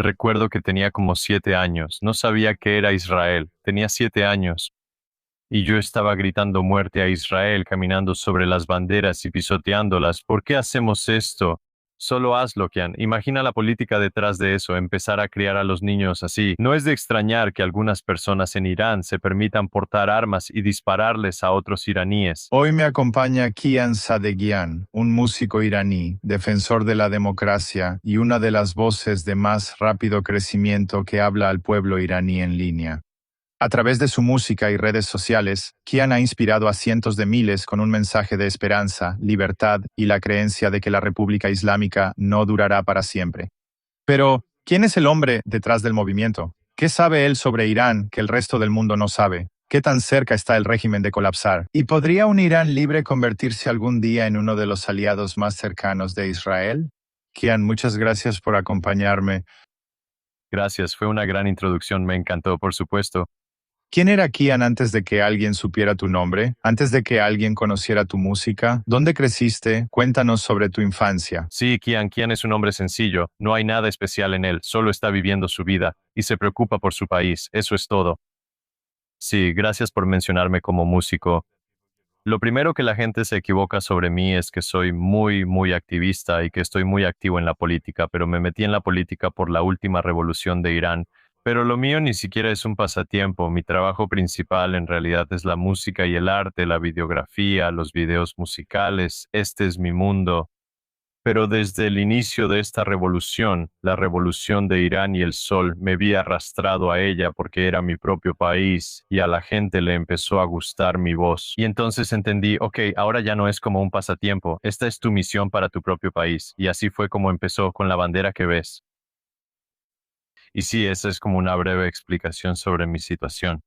Recuerdo que tenía como 7 años. No sabía que era Israel. Tenía 7 años. Y yo estaba gritando muerte a Israel, caminando sobre las banderas y pisoteándolas. ¿Por qué hacemos esto? Solo hazlo, Kian. Imagina la política detrás de eso, empezar a criar a los niños así. No es de extrañar que algunas personas en Irán se permitan portar armas y dispararles a otros iraníes. Hoy me acompaña Kian Sadegian, un músico iraní, defensor de la democracia y una de las voces de más rápido crecimiento que habla al pueblo iraní en línea. A través de su música y redes sociales, Kian ha inspirado a cientos de miles con un mensaje de esperanza, libertad y la creencia de que la República Islámica no durará para siempre. Pero, ¿quién es el hombre detrás del movimiento? ¿Qué sabe él sobre Irán que el resto del mundo no sabe? ¿Qué tan cerca está el régimen de colapsar? ¿Y podría un Irán libre convertirse algún día en uno de los aliados más cercanos de Israel? Kian, muchas gracias por acompañarme. Gracias, fue una gran introducción, me encantó, por supuesto. ¿Quién era Kian antes de que alguien supiera tu nombre? ¿Antes de que alguien conociera tu música? ¿Dónde creciste? Cuéntanos sobre tu infancia. Sí, Kian es un hombre sencillo, no hay nada especial en él, solo está viviendo su vida y se preocupa por su país, eso es todo. Sí, gracias por mencionarme como músico. Lo primero que la gente se equivoca sobre mí es que soy muy activista y que estoy muy activo en la política, pero me metí en la política por la última revolución de Irán. Pero lo mío ni siquiera es un pasatiempo, mi trabajo principal en realidad es la música y el arte, la videografía, los videos musicales, este es mi mundo. Pero desde el inicio de esta revolución, la revolución de Irán y el Sol, me vi arrastrado a ella porque era mi propio país y a la gente le empezó a gustar mi voz. Y entonces entendí, ok, ahora ya no es como un pasatiempo, esta es tu misión para tu propio país. Y así fue como empezó con la bandera que ves. Y sí, esa es como una breve explicación sobre mi situación.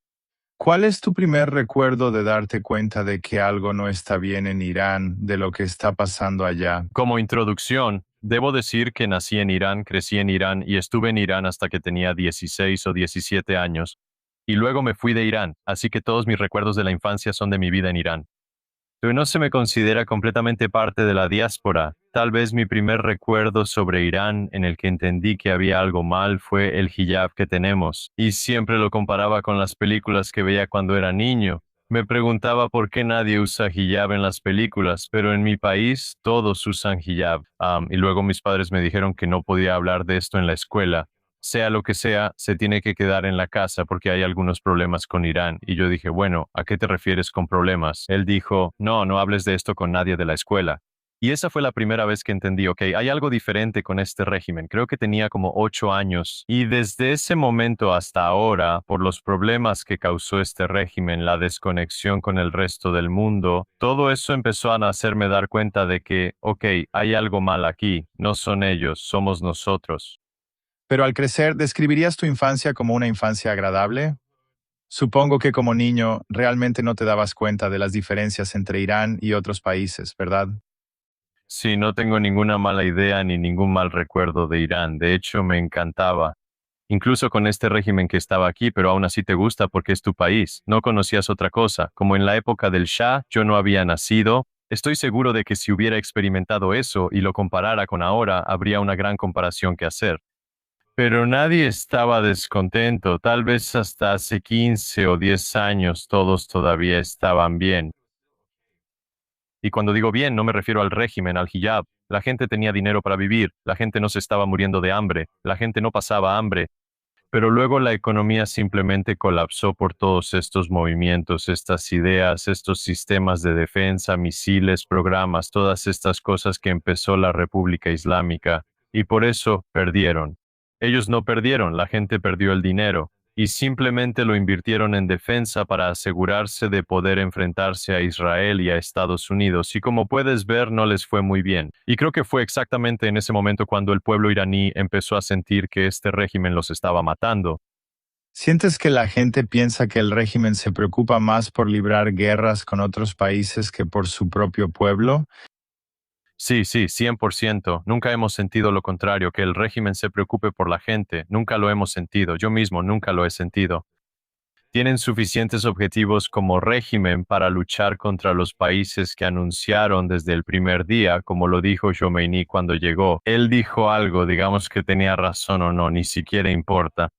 ¿Cuál es tu primer recuerdo de darte cuenta de que algo no está bien en Irán, de lo que está pasando allá? Como introducción, debo decir que nací en Irán, crecí en Irán y estuve en Irán hasta que tenía 16 o 17 años. Y luego me fui de Irán, así que todos mis recuerdos de la infancia son de mi vida en Irán. Pero no se me considera completamente parte de la diáspora. Tal vez mi primer recuerdo sobre Irán en el que entendí que había algo mal fue el hijab que tenemos, y siempre lo comparaba con las películas que veía cuando era niño. Me preguntaba por qué nadie usa hijab en las películas, pero en mi país todos usan hijab. Y luego mis padres me dijeron que no podía hablar de esto en la escuela. Sea lo que sea, se tiene que quedar en la casa porque hay algunos problemas con Irán. Y yo dije, bueno, ¿a qué te refieres con problemas? Él dijo, no, no hables de esto con nadie de la escuela. Y esa fue la primera vez que entendí, ok, hay algo diferente con este régimen. Creo que tenía como 8 años. Y desde ese momento hasta ahora, por los problemas que causó este régimen, la desconexión con el resto del mundo, todo eso empezó a hacerme dar cuenta de que, ok, hay algo mal aquí. No son ellos, somos nosotros. Pero al crecer, ¿describirías tu infancia como una infancia agradable? Supongo que como niño realmente no te dabas cuenta de las diferencias entre Irán y otros países, ¿verdad? Sí, no tengo ninguna mala idea ni ningún mal recuerdo de Irán. De hecho, me encantaba. Incluso con este régimen que estaba aquí, pero aún así te gusta porque es tu país. No conocías otra cosa. Como en la época del Shah, yo no había nacido. Estoy seguro de que si hubiera experimentado eso y lo comparara con ahora, habría una gran comparación que hacer. Pero nadie estaba descontento. Tal vez hasta hace 15 o 10 años todos todavía estaban bien. Y cuando digo bien, no me refiero al régimen, al hijab. La gente tenía dinero para vivir, la gente no se estaba muriendo de hambre, la gente no pasaba hambre. Pero luego la economía simplemente colapsó por todos estos movimientos, estas ideas, estos sistemas de defensa, misiles, programas, todas estas cosas que empezó la República Islámica. Y por eso perdieron. Ellos no perdieron, la gente perdió el dinero y simplemente lo invirtieron en defensa para asegurarse de poder enfrentarse a Israel y a Estados Unidos. Y como puedes ver, no les fue muy bien. Y creo que fue exactamente en ese momento cuando el pueblo iraní empezó a sentir que este régimen los estaba matando. ¿Sientes que la gente piensa que el régimen se preocupa más por librar guerras con otros países que por su propio pueblo? Sí, sí, 100%. Nunca hemos sentido lo contrario, que el régimen se preocupe por la gente. Nunca lo hemos sentido. Yo mismo nunca lo he sentido. Tienen suficientes objetivos como régimen para luchar contra los países que anunciaron desde el primer día, como lo dijo Khomeini cuando llegó. Él dijo algo, digamos que tenía razón o no, ni siquiera importa.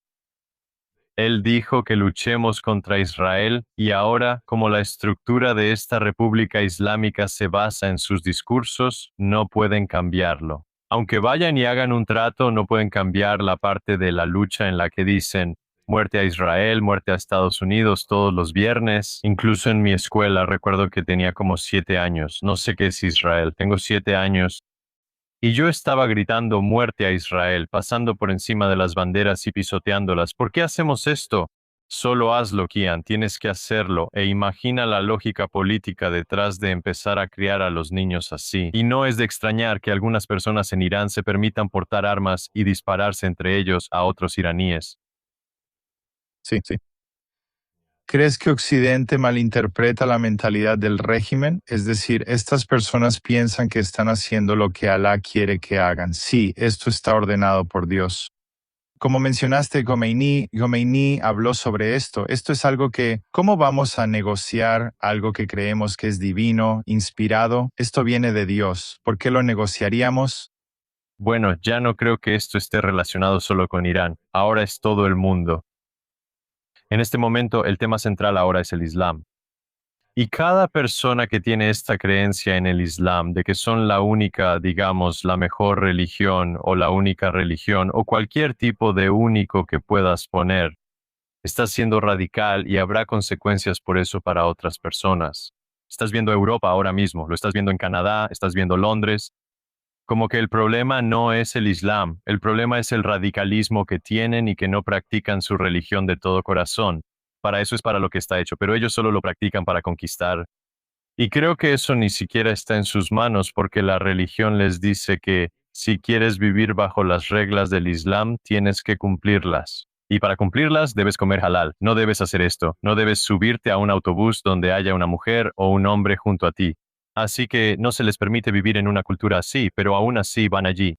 Él dijo que luchemos contra Israel y ahora, como la estructura de esta República Islámica se basa en sus discursos, no pueden cambiarlo. Aunque vayan y hagan un trato, no pueden cambiar la parte de la lucha en la que dicen muerte a Israel, muerte a Estados Unidos todos los viernes. Incluso en mi escuela recuerdo que tenía como 7 años. No sé qué es Israel. Tengo 7 años y yo estaba gritando muerte a Israel, pasando por encima de las banderas y pisoteándolas. ¿Por qué hacemos esto? Solo hazlo, Kian, tienes que hacerlo, e imagina la lógica política detrás de empezar a criar a los niños así. Y no es de extrañar que algunas personas en Irán se permitan portar armas y dispararse entre ellos a otros iraníes. Sí, sí. ¿Crees que Occidente malinterpreta la mentalidad del régimen? Es decir, estas personas piensan que están haciendo lo que Alá quiere que hagan. Sí, esto está ordenado por Dios. Como mencionaste, Khomeini habló sobre esto. Esto es algo que, ¿cómo vamos a negociar algo que creemos que es divino, inspirado? Esto viene de Dios. ¿Por qué lo negociaríamos? Bueno, ya no creo que esto esté relacionado solo con Irán. Ahora es todo el mundo. En este momento, el tema central ahora es el Islam. Y cada persona que tiene esta creencia en el Islam, de que son la única, digamos, la mejor religión o la única religión o cualquier tipo de único que puedas poner, está siendo radical y habrá consecuencias por eso para otras personas. Estás viendo Europa ahora mismo, lo estás viendo en Canadá, estás viendo Londres. Como que el problema no es el Islam, el problema es el radicalismo que tienen y que no practican su religión de todo corazón. Para eso es para lo que está hecho, pero ellos solo lo practican para conquistar. Y creo que eso ni siquiera está en sus manos porque la religión les dice que si quieres vivir bajo las reglas del Islam, tienes que cumplirlas. Y para cumplirlas debes comer halal, no debes hacer esto, no debes subirte a un autobús donde haya una mujer o un hombre junto a ti. Así que no se les permite vivir en una cultura así, pero aún así van allí.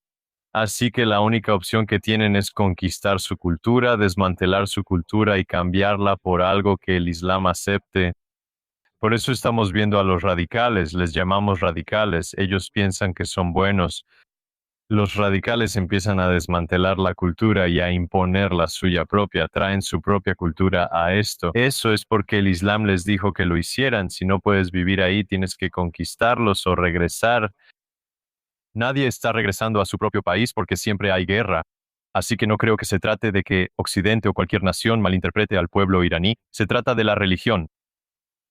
Así que la única opción que tienen es conquistar su cultura, desmantelar su cultura y cambiarla por algo que el Islam acepte. Por eso estamos viendo a los radicales, les llamamos radicales, ellos piensan que son buenos. Los radicales empiezan a desmantelar la cultura y a imponer la suya propia, traen su propia cultura a esto. Eso es porque el Islam les dijo que lo hicieran. Si no puedes vivir ahí, tienes que conquistarlos o regresar. Nadie está regresando a su propio país porque siempre hay guerra. Así que no creo que se trate de que Occidente o cualquier nación malinterprete al pueblo iraní. Se trata de la religión.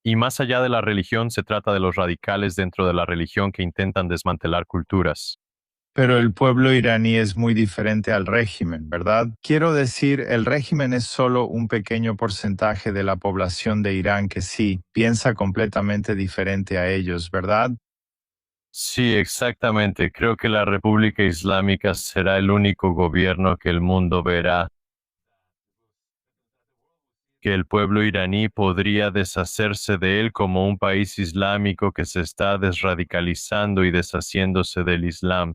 Y más allá de la religión, se trata de los radicales dentro de la religión que intentan desmantelar culturas. Pero el pueblo iraní es muy diferente al régimen, ¿verdad? Quiero decir, el régimen es solo un pequeño porcentaje de la población de Irán que sí, piensa completamente diferente a ellos, ¿verdad? Sí, exactamente. Creo que la República Islámica será el único gobierno que el mundo verá, que el pueblo iraní podría deshacerse de él como un país islámico que se está desradicalizando y deshaciéndose del Islam.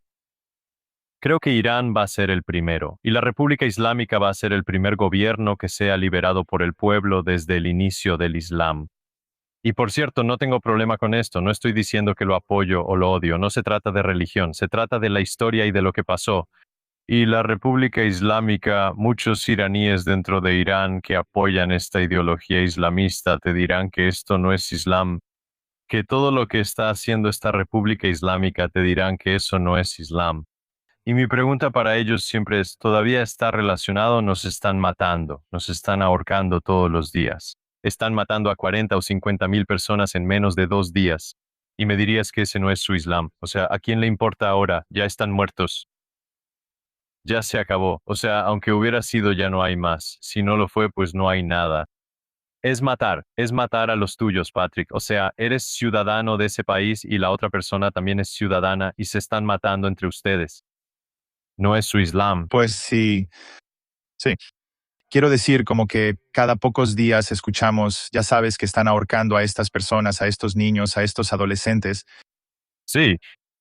Creo que Irán va a ser el primero, y la República Islámica va a ser el primer gobierno que sea liberado por el pueblo desde el inicio del Islam. Y por cierto, no tengo problema con esto, no estoy diciendo que lo apoyo o lo odio, no se trata de religión, se trata de la historia y de lo que pasó. Y la República Islámica, muchos iraníes dentro de Irán que apoyan esta ideología islamista te dirán que esto no es Islam, que todo lo que está haciendo esta República Islámica te dirán que eso no es Islam. Y mi pregunta para ellos siempre es, ¿todavía está relacionado? Nos están matando, nos están ahorcando todos los días. Están matando a 40 o 50 mil personas en menos de 2 días. Y me dirías que ese no es su Islam. O sea, ¿a quién le importa ahora? Ya están muertos. Ya se acabó. O sea, aunque hubiera sido, ya no hay más. Si no lo fue, pues no hay nada. Es matar a los tuyos, Patrick. O sea, eres ciudadano de ese país y la otra persona también es ciudadana y se están matando entre ustedes. No es su Islam. Pues sí, sí. Quiero decir, como que cada pocos días escuchamos, ya sabes que están ahorcando a estas personas, a estos niños, a estos adolescentes. Sí,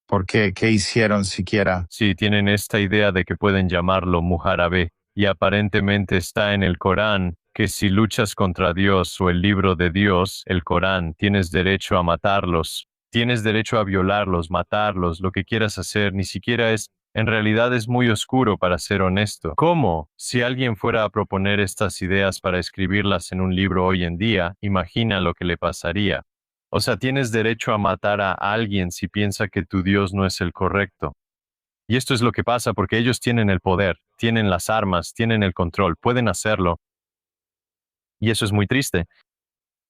¿Por qué? ¿Qué hicieron siquiera? sí, tienen esta idea de que pueden llamarlo mujárabe y aparentemente está en el Corán que si luchas contra Dios o el libro de Dios, el Corán, tienes derecho a matarlos, tienes derecho a violarlos, matarlos, lo que quieras hacer, ni siquiera es, en realidad es muy oscuro para ser honesto. ¿Cómo? Si alguien fuera a proponer estas ideas para escribirlas en un libro hoy en día, imagina lo que le pasaría. O sea, tienes derecho a matar a alguien si piensa que tu Dios no es el correcto. Y esto es lo que pasa porque ellos tienen el poder, tienen las armas, tienen el control, pueden hacerlo. Y eso es muy triste.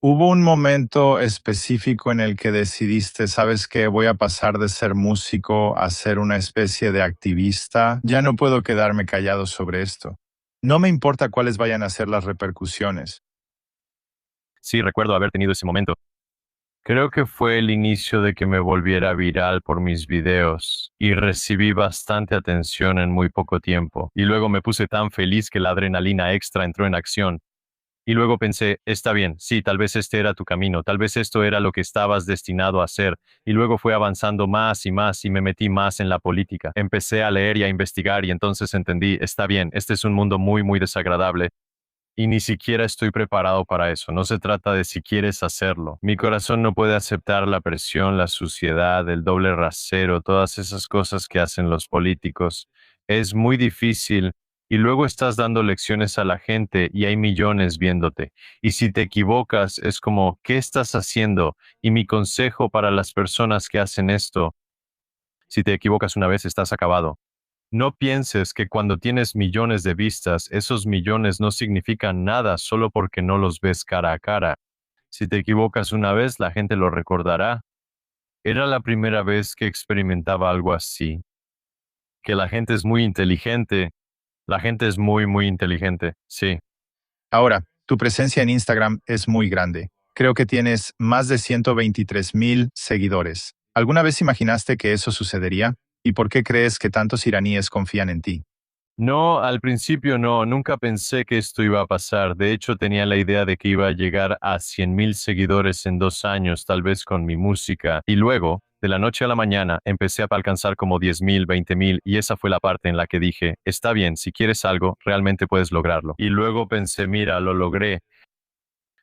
¿Hubo un momento específico en el que decidiste, sabes qué, voy a pasar de ser músico a ser una especie de activista? Ya no puedo quedarme callado sobre esto. No me importa cuáles vayan a ser las repercusiones. Sí, recuerdo haber tenido ese momento. Creo que fue el inicio de que me volviera viral por mis videos y recibí bastante atención en muy poco tiempo. Y luego me puse tan feliz que la adrenalina extra entró en acción. Y luego pensé, está bien, sí, tal vez este era tu camino, tal vez esto era lo que estabas destinado a hacer. Y luego fue avanzando más y me metí más en la política. Empecé a leer y a investigar y entonces entendí, está bien, este es un mundo muy, muy desagradable. Y ni siquiera estoy preparado para eso. No se trata de si quieres hacerlo. Mi corazón no puede aceptar la presión, la suciedad, el doble rasero, todas esas cosas que hacen los políticos. Es muy difícil. Y luego estás dando lecciones a la gente y hay millones viéndote. Y si te equivocas, es como, ¿qué estás haciendo? Y mi consejo para las personas que hacen esto, si te equivocas una vez, estás acabado. No pienses que cuando tienes millones de vistas, esos millones no significan nada solo porque no los ves cara a cara. Si te equivocas una vez, la gente lo recordará. Era la primera vez que experimentaba algo así. Que la gente es muy inteligente. La gente es muy, muy inteligente. Sí. Ahora, tu presencia en Instagram es muy grande. Creo que tienes más de 123,000 seguidores. ¿Alguna vez imaginaste que eso sucedería? ¿Y por qué crees que tantos iraníes confían en ti? No, al principio no, nunca pensé que esto iba a pasar. De hecho, tenía la idea de que iba a llegar a 100,000 seguidores en 2 años, tal vez con mi música. Y luego, de la noche a la mañana, empecé a alcanzar como 10,000, 20,000, y esa fue la parte en la que dije, está bien, si quieres algo, realmente puedes lograrlo. Y luego pensé, mira, lo logré.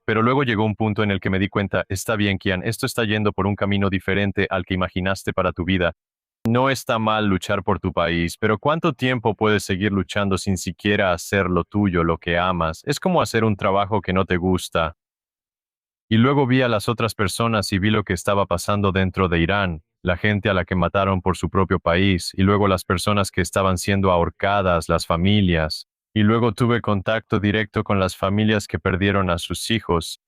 Pero luego llegó un punto en el que me di cuenta, está bien, Kian, esto está yendo por un camino diferente al que imaginaste para tu vida. No está mal luchar por tu país, pero ¿cuánto tiempo puedes seguir luchando sin siquiera hacer lo tuyo, lo que amas? Es como hacer un trabajo que no te gusta. Y luego vi a las otras personas y vi lo que estaba pasando dentro de Irán, la gente a la que mataron por su propio país, y luego las personas que estaban siendo ahorcadas, las familias. Y luego tuve contacto directo con las familias que perdieron a sus hijos,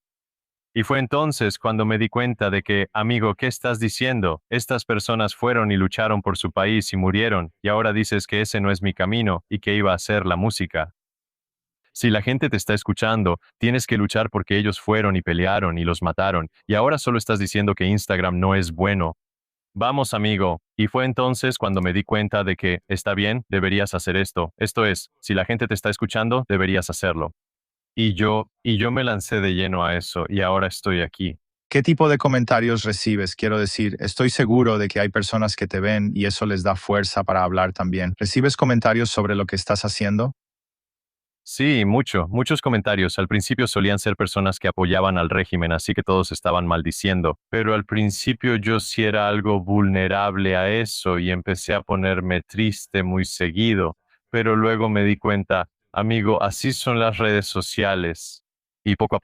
y fue entonces cuando me di cuenta de que, amigo, ¿qué estás diciendo? Estas personas fueron y lucharon por su país y murieron, y ahora dices que ese no es mi camino y que iba a ser la música. Si la gente te está escuchando, tienes que luchar porque ellos fueron y pelearon y los mataron, y ahora solo estás diciendo que Instagram no es bueno. Vamos, amigo. Y fue entonces cuando me di cuenta de que, está bien, deberías hacer esto. Esto es, si la gente te está escuchando, deberías hacerlo. Y yo me lancé de lleno a eso y ahora estoy aquí. ¿Qué tipo de comentarios recibes? Quiero decir, estoy seguro de que hay personas que te ven y eso les da fuerza para hablar también. ¿Recibes comentarios sobre lo que estás haciendo? Sí, muchos comentarios. Al principio solían ser personas que apoyaban al régimen, así que todos estaban maldiciendo. Pero al principio yo sí era algo vulnerable a eso y empecé a ponerme triste muy seguido. Pero luego me di cuenta, amigo, así son las redes sociales. Y poco a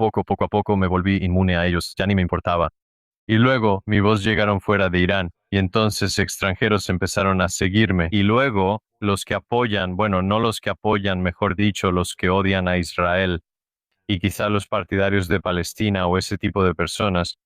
poco me volví inmune a ellos, ya ni me importaba. Y luego mi voz llegaron fuera de Irán, y entonces extranjeros empezaron a seguirme. Y luego los que apoyan, bueno, no los que apoyan, mejor dicho, los que odian a Israel, y quizá los partidarios de Palestina o ese tipo de personas,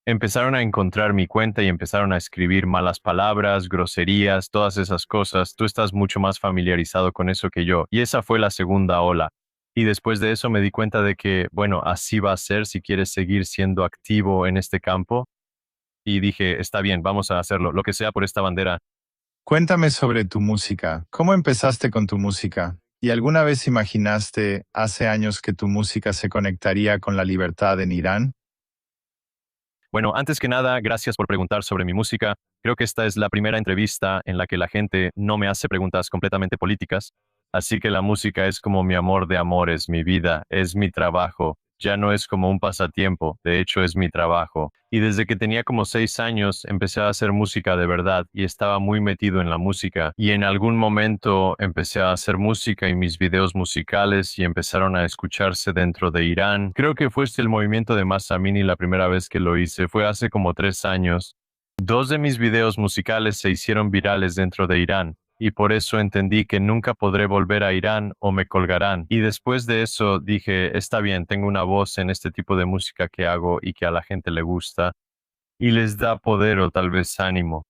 empezaron a encontrar mi cuenta y empezaron a escribir malas palabras, groserías, todas esas cosas. Tú estás mucho más familiarizado con eso que yo. Y esa fue la segunda ola. Y después de eso me di cuenta de que, bueno, así va a ser si quieres seguir siendo activo en este campo y dije, está bien, vamos a hacerlo, lo que sea por esta bandera. Cuéntame sobre tu música. ¿Cómo empezaste con tu música? ¿Y alguna vez imaginaste hace años que tu música se conectaría con la libertad en Irán? Bueno, antes que nada, gracias por preguntar sobre mi música. Creo que esta es la primera entrevista en la que la gente no me hace preguntas completamente políticas. Así que la música es como mi amor de amores, mi vida, es mi trabajo. Ya no es como un pasatiempo, de hecho es mi trabajo. Y desde que tenía como 6 años empecé a hacer música de verdad y estaba muy metido en la música. Y en algún momento empecé a hacer música y mis videos musicales y empezaron a escucharse dentro de Irán. Creo que fue el movimiento de Masa Amini la primera vez que lo hice, fue hace como 3 años. Dos de mis videos musicales se hicieron virales dentro de Irán y por eso entendí que nunca podré volver a Irán o me colgarán. Y después de eso dije, está bien, tengo una voz en este tipo de música que hago y que a la gente le gusta y les da poder o tal vez ánimo.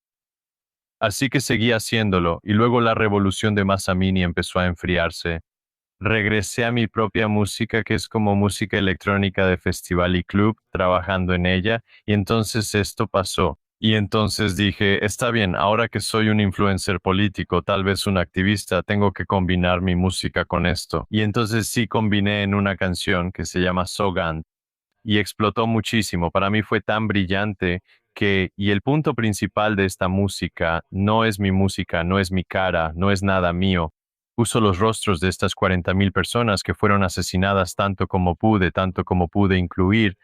Así que seguí haciéndolo y luego la revolución de Masamini empezó a enfriarse. Regresé a mi propia música, que es como música electrónica de festival y club, trabajando en ella, y entonces esto pasó. Y entonces dije, está bien, ahora que soy un influencer político, tal vez un activista, tengo que combinar mi música con esto. Y entonces sí combiné en una canción que se llama Sogan, y explotó muchísimo. Para mí fue tan brillante y el punto principal de esta música no es mi música, no es mi cara, no es nada mío. Uso los rostros de estas 40.000 personas que fueron asesinadas tanto como pude incluir.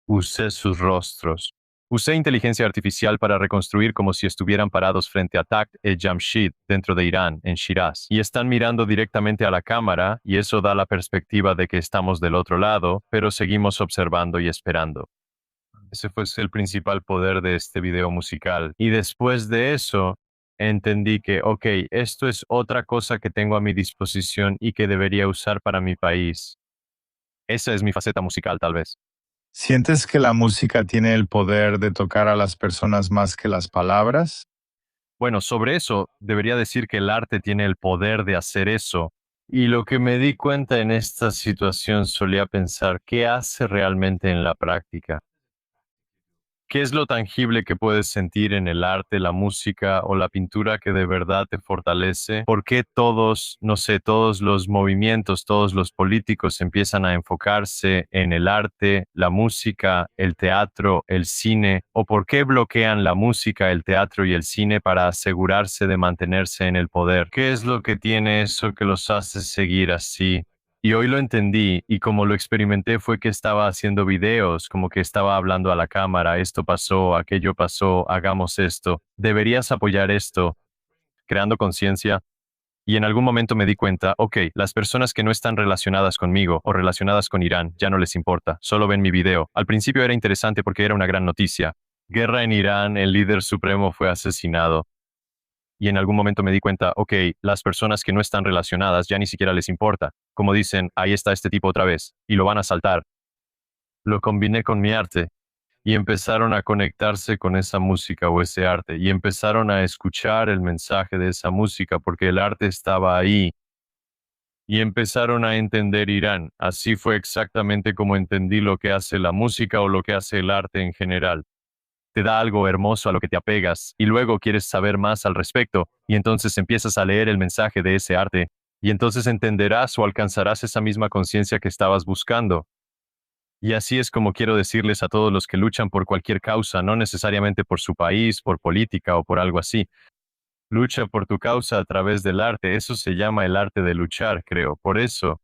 Usé sus rostros. Usé inteligencia artificial para reconstruir como si estuvieran parados frente a Takht-e-Jamshid dentro de Irán, en Shiraz, y están mirando directamente a la cámara, y eso da la perspectiva de que estamos del otro lado, pero seguimos observando y esperando. Ese fue el principal poder de este video musical. Y después de eso, entendí que, ok, esto es otra cosa que tengo a mi disposición y que debería usar para mi país. Esa es mi faceta musical, tal vez. ¿Sientes que la música tiene el poder de tocar a las personas más que las palabras? Bueno, sobre eso, debería decir que el arte tiene el poder de hacer eso. Y lo que me di cuenta en esta situación solía pensar, ¿qué hace realmente en la práctica? ¿Qué es lo tangible que puedes sentir en el arte, la música o la pintura que de verdad te fortalece? ¿Por qué todos, no sé, todos los movimientos, todos los políticos empiezan a enfocarse en el arte, la música, el teatro, el cine? ¿O por qué bloquean la música, el teatro y el cine para asegurarse de mantenerse en el poder? ¿Qué es lo que tiene eso que los hace seguir así? Y hoy lo entendí y como lo experimenté fue que estaba haciendo videos, como que estaba hablando a la cámara, esto pasó, aquello pasó, hagamos esto, deberías apoyar esto, creando conciencia. Y en algún momento me di cuenta, ok, las personas que no están relacionadas conmigo o relacionadas con Irán ya no les importa, solo ven mi video. Al principio era interesante porque era una gran noticia. Guerra en Irán, el líder supremo fue asesinado. Y en algún momento me di cuenta, ok, las personas que no están relacionadas ya ni siquiera les importa. Como dicen, ahí está este tipo otra vez, y lo van a saltar. Lo combiné con mi arte, y empezaron a conectarse con esa música o ese arte, y empezaron a escuchar el mensaje de esa música porque el arte estaba ahí, y empezaron a entender Irán. Así fue exactamente como entendí lo que hace la música o lo que hace el arte en general. Te da algo hermoso a lo que te apegas y luego quieres saber más al respecto y entonces empiezas a leer el mensaje de ese arte y entonces entenderás o alcanzarás esa misma conciencia que estabas buscando. Y así es como quiero decirles a todos los que luchan por cualquier causa, no necesariamente por su país, por política o por algo así. Lucha por tu causa a través del arte, eso se llama el arte de luchar, creo. Por eso,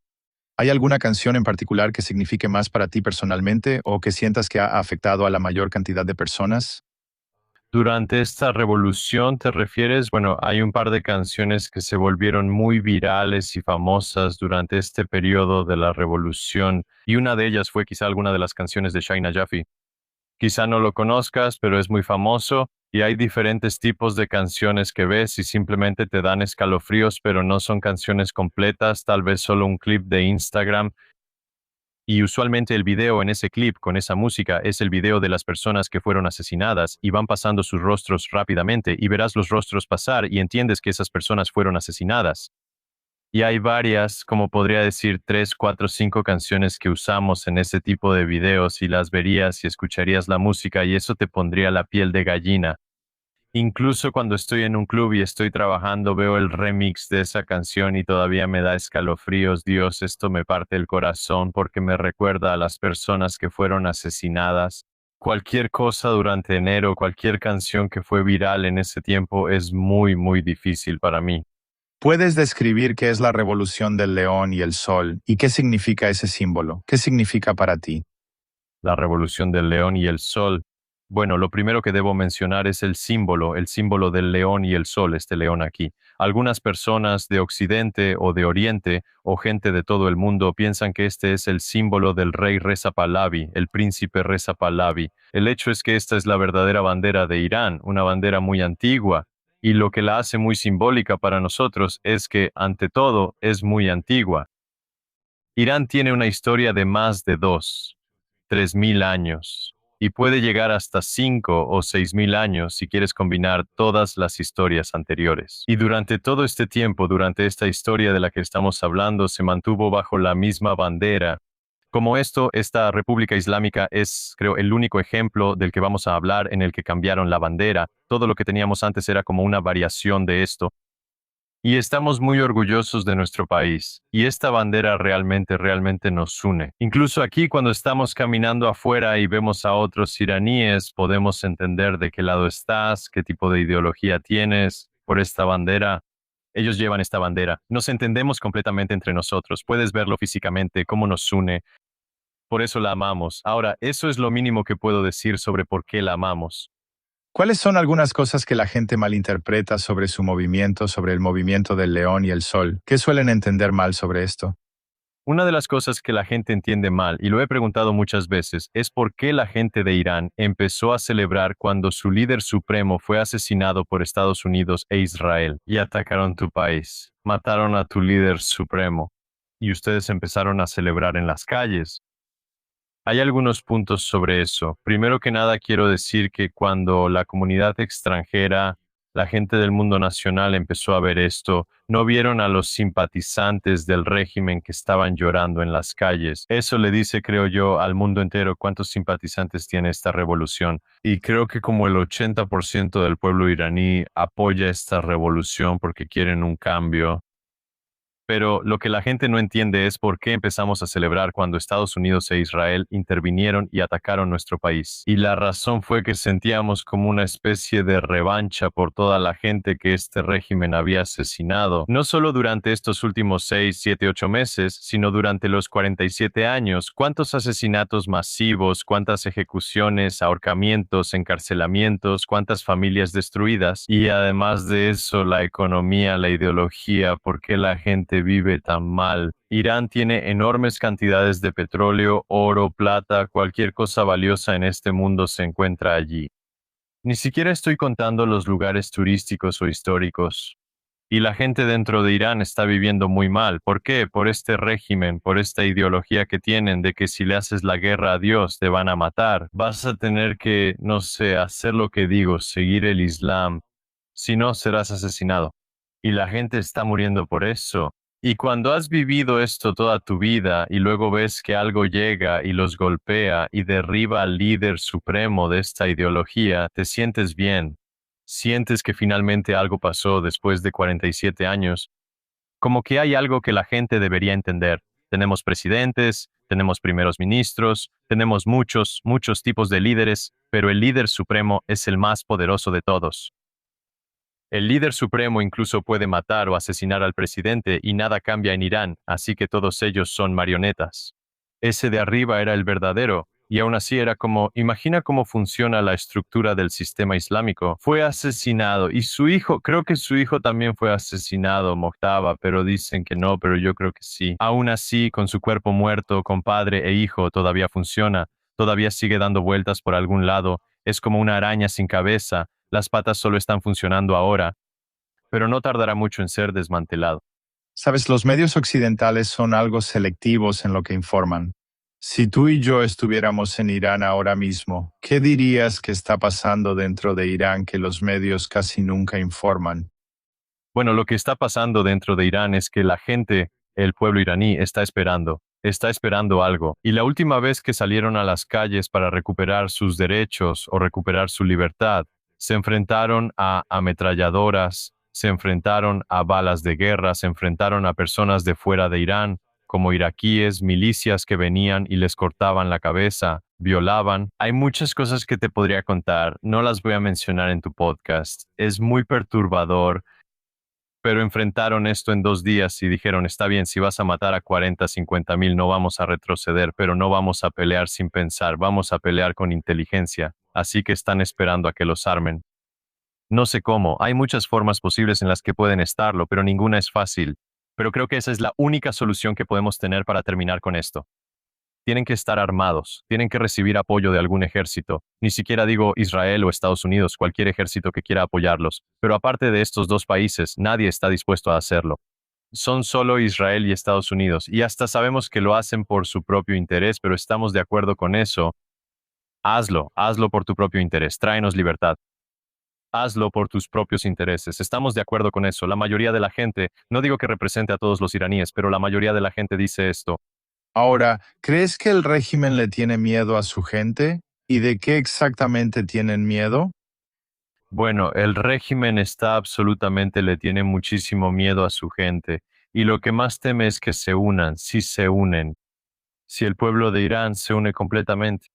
¿Hay alguna canción en particular que signifique más para ti personalmente o que sientas que ha afectado a la mayor cantidad de personas? durante esta revolución, ¿te refieres? Bueno, hay un par de canciones que se volvieron muy virales y famosas durante este periodo de la revolución, y una de ellas fue quizá alguna de las canciones de Shaina Jaffe. Quizá no lo conozcas, pero es muy famoso, y hay diferentes tipos de canciones que ves y simplemente te dan escalofríos, pero no son canciones completas, tal vez solo un clip de Instagram. Y usualmente el video en ese clip con esa música es el video de las personas que fueron asesinadas y van pasando sus rostros rápidamente y verás los rostros pasar y entiendes que esas personas fueron asesinadas. Y hay varias, como podría decir, 3, 4, 5 canciones que usamos en ese tipo de videos y las verías y escucharías la música y eso te pondría la piel de gallina. Incluso cuando estoy en un club y estoy trabajando, veo el remix de esa canción y todavía me da escalofríos. Dios, esto me parte el corazón porque me recuerda a las personas que fueron asesinadas. Cualquier cosa durante enero, cualquier canción que fue viral en ese tiempo es muy, muy difícil para mí. ¿Puedes describir qué es la revolución del león y el sol y qué significa ese símbolo? ¿Qué significa para ti? La revolución del león y el sol. Bueno, lo primero que debo mencionar es el símbolo del león y el sol, este león aquí. Algunas personas de Occidente o de Oriente o gente de todo el mundo piensan que este es el símbolo del rey Reza Pahlavi, el príncipe Reza Pahlavi. El hecho es que esta es la verdadera bandera de Irán, una bandera muy antigua, y lo que la hace muy simbólica para nosotros es que, ante todo, es muy antigua. Irán tiene una historia de más de 3.000 años, y puede llegar hasta 5 o 6.000 años si quieres combinar todas las historias anteriores. Y durante todo este tiempo, durante esta historia de la que estamos hablando, se mantuvo bajo la misma bandera. Como esta República Islámica es, creo, el único ejemplo del que vamos a hablar en el que cambiaron la bandera. Todo lo que teníamos antes era como una variación de esto. Y estamos muy orgullosos de nuestro país. Y esta bandera realmente nos une. Incluso aquí, cuando estamos caminando afuera y vemos a otros iraníes, podemos entender de qué lado estás, qué tipo de ideología tienes por esta bandera. Ellos llevan esta bandera. Nos entendemos completamente entre nosotros. Puedes verlo físicamente, cómo nos une. Por eso la amamos. Ahora, eso es lo mínimo que puedo decir sobre por qué la amamos. ¿Cuáles son algunas cosas que la gente malinterpreta sobre su movimiento, sobre el movimiento del león y el sol? ¿Qué suelen entender mal sobre esto? Una de las cosas que la gente entiende mal, y lo he preguntado muchas veces, es por qué la gente de Irán empezó a celebrar cuando su líder supremo fue asesinado por Estados Unidos e Israel y atacaron tu país, mataron a tu líder supremo, y ustedes empezaron a celebrar en las calles. Hay algunos puntos sobre eso. Primero que nada, quiero decir que cuando la comunidad extranjera, la gente del mundo nacional empezó a ver esto, no vieron a los simpatizantes del régimen que estaban llorando en las calles. Eso le dice, creo yo, al mundo entero cuántos simpatizantes tiene esta revolución. Y creo que como el 80% del pueblo iraní apoya esta revolución porque quieren un cambio. Pero lo que la gente no entiende es por qué empezamos a celebrar cuando Estados Unidos e Israel intervinieron y atacaron nuestro país. Y la razón fue que sentíamos como una especie de revancha por toda la gente que este régimen había asesinado, no solo durante estos últimos 6, 7, 8 meses, sino durante los 47 años. ¿Cuántos asesinatos masivos, cuántas ejecuciones, ahorcamientos, encarcelamientos, cuántas familias destruidas? Y además de eso, la economía, la ideología, por qué la gente vive tan mal. Irán tiene enormes cantidades de petróleo, oro, plata, cualquier cosa valiosa en este mundo se encuentra allí. Ni siquiera estoy contando los lugares turísticos o históricos. Y la gente dentro de Irán está viviendo muy mal. ¿Por qué? Por este régimen, por esta ideología que tienen de que si le haces la guerra a Dios te van a matar. Vas a tener que, no sé, hacer lo que digo, seguir el Islam. Si no, serás asesinado. Y la gente está muriendo por eso. Y cuando has vivido esto toda tu vida y luego ves que algo llega y los golpea y derriba al líder supremo de esta ideología, te sientes bien. Sientes que finalmente algo pasó después de 47 años. Como que hay algo que la gente debería entender. Tenemos presidentes, tenemos primeros ministros, tenemos muchos tipos de líderes, pero el líder supremo es el más poderoso de todos. El líder supremo incluso puede matar o asesinar al presidente y nada cambia en Irán, así que todos ellos son marionetas. Ese de arriba era el verdadero, y aún así era como, imagina cómo funciona la estructura del sistema islámico. Fue asesinado, y su hijo, creo que su hijo también fue asesinado, Moctaba, pero dicen que no, pero yo creo que sí. Aún así, con su cuerpo muerto, con padre e hijo, todavía funciona, todavía sigue dando vueltas por algún lado, es como una araña sin cabeza. Las patas solo están funcionando ahora, pero no tardará mucho en ser desmantelado. Sabes, los medios occidentales son algo selectivos en lo que informan. Si tú y yo estuviéramos en Irán ahora mismo, ¿qué dirías que está pasando dentro de Irán que los medios casi nunca informan? Bueno, lo que está pasando dentro de Irán es que la gente, el pueblo iraní, está esperando algo. Y la última vez que salieron a las calles para recuperar sus derechos o recuperar su libertad, se enfrentaron a ametralladoras, se enfrentaron a balas de guerra, se enfrentaron a personas de fuera de Irán, como iraquíes, milicias que venían y les cortaban la cabeza, violaban. Hay muchas cosas que te podría contar, no las voy a mencionar en tu podcast. Es muy perturbador. pero enfrentaron esto en 2 días y dijeron, está bien, si vas a matar a 40, 50 mil, no vamos a retroceder, pero no vamos a pelear sin pensar, vamos a pelear con inteligencia, así que están esperando a que los armen. No sé cómo, hay muchas formas posibles en las que pueden estarlo, pero ninguna es fácil. Pero creo que esa es la única solución que podemos tener para terminar con esto. Tienen que estar armados, tienen que recibir apoyo de algún ejército. Ni siquiera digo Israel o Estados Unidos, cualquier ejército que quiera apoyarlos. Pero aparte de estos dos países, nadie está dispuesto a hacerlo. Son solo Israel y Estados Unidos, y hasta sabemos que lo hacen por su propio interés, pero estamos de acuerdo con eso. Hazlo por tu propio interés, tráenos libertad. Hazlo por tus propios intereses. Estamos de acuerdo con eso. La mayoría de la gente, no digo que represente a todos los iraníes, pero la mayoría de la gente dice esto. Ahora, ¿crees que el régimen le tiene miedo a su gente? ¿Y de qué exactamente tienen miedo? Bueno, el régimen está absolutamente, le tiene muchísimo miedo a su gente, y lo que más teme es que se unan, si se unen, si el pueblo de Irán se une completamente.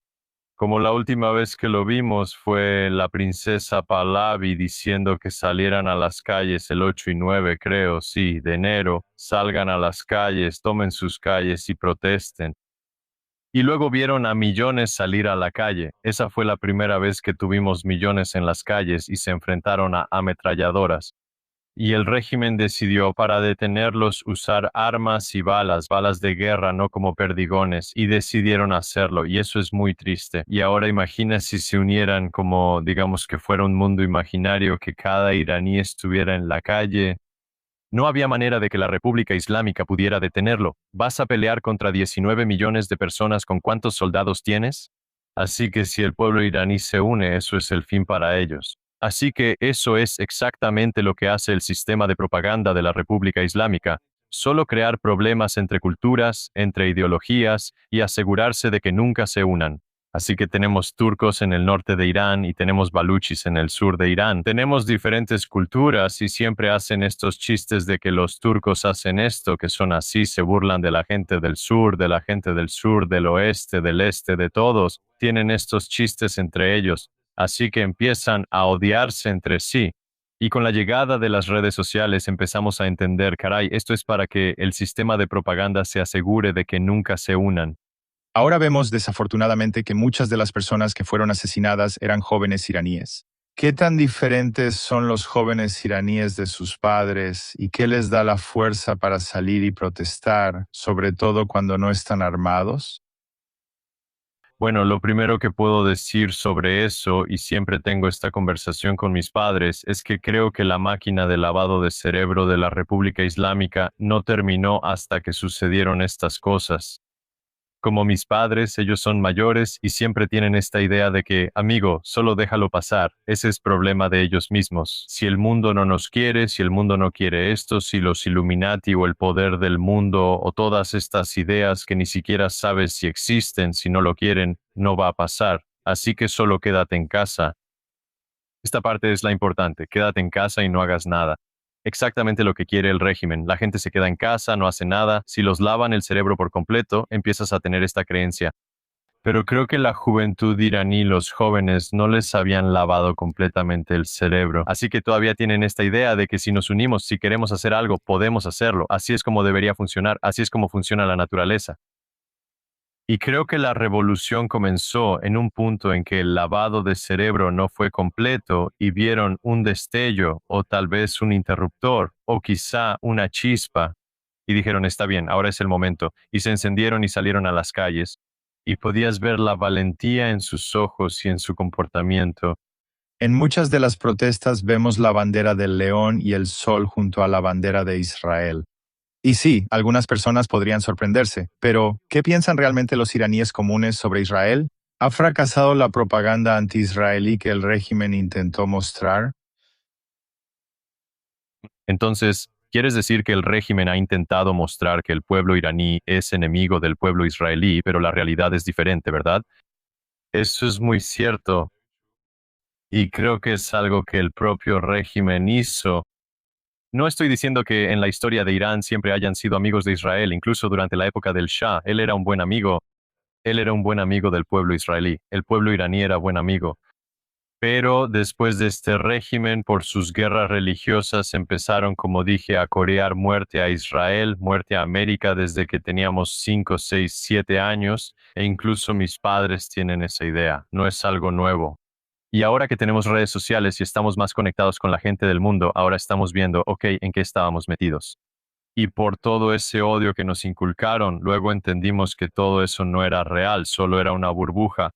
Como la última vez que lo vimos fue la princesa Pahlavi diciendo que salieran a las calles el 8 y 9, creo, sí, de enero, salgan a las calles, tomen sus calles y protesten. Y luego vieron a millones salir a la calle. Esa fue la primera vez que tuvimos millones en las calles y se enfrentaron a ametralladoras. Y el régimen decidió para detenerlos usar armas y balas de guerra, no como perdigones, y decidieron hacerlo, y eso es muy triste. Y ahora imagina si se unieran como, digamos que fuera un mundo imaginario, que cada iraní estuviera en la calle. No había manera de que la República Islámica pudiera detenerlo. ¿Vas a pelear contra 19 millones de personas con cuántos soldados tienes? Así que si el pueblo iraní se une, eso es el fin para ellos. Así que eso es exactamente lo que hace el sistema de propaganda de la República Islámica, solo crear problemas entre culturas, entre ideologías y asegurarse de que nunca se unan. Así que tenemos turcos en el norte de Irán y tenemos baluchis en el sur de Irán. Tenemos diferentes culturas y siempre hacen estos chistes de que los turcos hacen esto, que son así, se burlan de la gente del sur, de la gente del sur, del oeste, del este, de todos. Tienen estos chistes entre ellos, así que empiezan a odiarse entre sí. Y con la llegada de las redes sociales empezamos a entender, caray, esto es para que el sistema de propaganda se asegure de que nunca se unan. Ahora vemos desafortunadamente que muchas de las personas que fueron asesinadas eran jóvenes iraníes. ¿Qué tan diferentes son los jóvenes iraníes de sus padres y qué les da la fuerza para salir y protestar, sobre todo cuando no están armados? Bueno, lo primero que puedo decir sobre eso, y siempre tengo esta conversación con mis padres, es que creo que la máquina de lavado de cerebro de la República Islámica no terminó hasta que sucedieron estas cosas. Como mis padres, ellos son mayores y siempre tienen esta idea de que, amigo, solo déjalo pasar, ese es problema de ellos mismos. Si el mundo no nos quiere, si el mundo no quiere esto, si los Illuminati o el poder del mundo o todas estas ideas que ni siquiera sabes si existen, si no lo quieren, no va a pasar. Así que solo quédate en casa. Esta parte es la importante, quédate en casa y no hagas nada. Exactamente lo que quiere el régimen. La gente se queda en casa, no hace nada. Si los lavan el cerebro por completo, empiezas a tener esta creencia. Pero creo que la juventud iraní, los jóvenes, no les habían lavado completamente el cerebro. Así que todavía tienen esta idea de que si nos unimos, si queremos hacer algo, podemos hacerlo. Así es como debería funcionar, así es como funciona la naturaleza. Y creo que la revolución comenzó en un punto en que el lavado de cerebro no fue completo y vieron un destello o tal vez un interruptor o quizá una chispa y dijeron, está bien, ahora es el momento. Y se encendieron y salieron a las calles y podías ver la valentía en sus ojos y en su comportamiento. En muchas de las protestas vemos la bandera del león y el sol junto a la bandera de Israel. Y sí, algunas personas podrían sorprenderse, pero ¿qué piensan realmente los iraníes comunes sobre Israel? ¿Ha fracasado la propaganda anti-israelí que el régimen intentó mostrar? Entonces, ¿quieres decir que el régimen ha intentado mostrar que el pueblo iraní es enemigo del pueblo israelí, pero la realidad es diferente, ¿verdad? Eso es muy cierto y creo que es algo que el propio régimen hizo. No estoy diciendo que en la historia de Irán siempre hayan sido amigos de Israel, incluso durante la época del Shah, él era un buen amigo. Él era un buen amigo del pueblo israelí. El pueblo iraní era buen amigo. Pero después de este régimen, por sus guerras religiosas, empezaron, como dije, a corear muerte a Israel, muerte a América desde que teníamos 5, 6, 7 años, e incluso mis padres tienen esa idea. No es algo nuevo. Y ahora que tenemos redes sociales y estamos más conectados con la gente del mundo, ahora estamos viendo, ok, en qué estábamos metidos. Y por todo ese odio que nos inculcaron, luego entendimos que todo eso no era real, solo era una burbuja.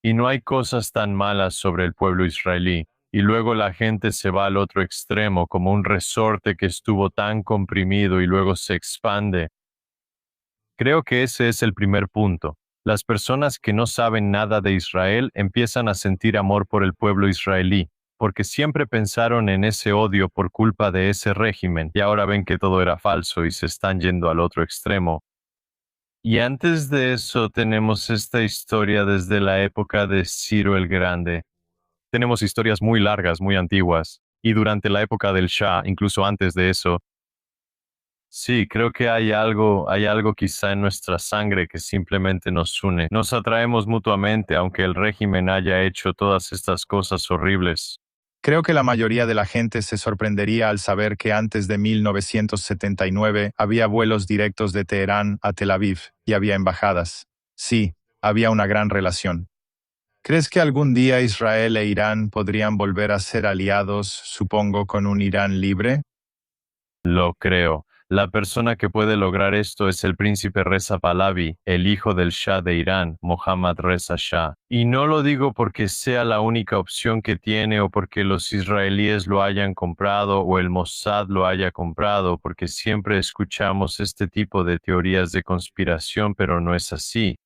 Y no hay cosas tan malas sobre el pueblo israelí. Y luego la gente se va al otro extremo, como un resorte que estuvo tan comprimido y luego se expande. Creo que ese es el primer punto. Las personas que no saben nada de Israel empiezan a sentir amor por el pueblo israelí, porque siempre pensaron en ese odio por culpa de ese régimen y ahora ven que todo era falso y se están yendo al otro extremo. Y antes de eso tenemos esta historia desde la época de Ciro el Grande. Tenemos historias muy largas, muy antiguas, y durante la época del Shah, incluso antes de eso. Sí, creo que hay algo quizá en nuestra sangre que simplemente nos une. Nos atraemos mutuamente, aunque el régimen haya hecho todas estas cosas horribles. Creo que la mayoría de la gente se sorprendería al saber que antes de 1979 había vuelos directos de Teherán a Tel Aviv y había embajadas. Sí, había una gran relación. ¿Crees que algún día Israel e Irán podrían volver a ser aliados, supongo, con un Irán libre? Lo creo. La persona que puede lograr esto es el príncipe Reza Pahlavi, el hijo del Shah de Irán, Mohammad Reza Shah. Y no lo digo porque sea la única opción que tiene o porque los israelíes lo hayan comprado o el Mossad lo haya comprado, porque siempre escuchamos este tipo de teorías de conspiración, pero no es así.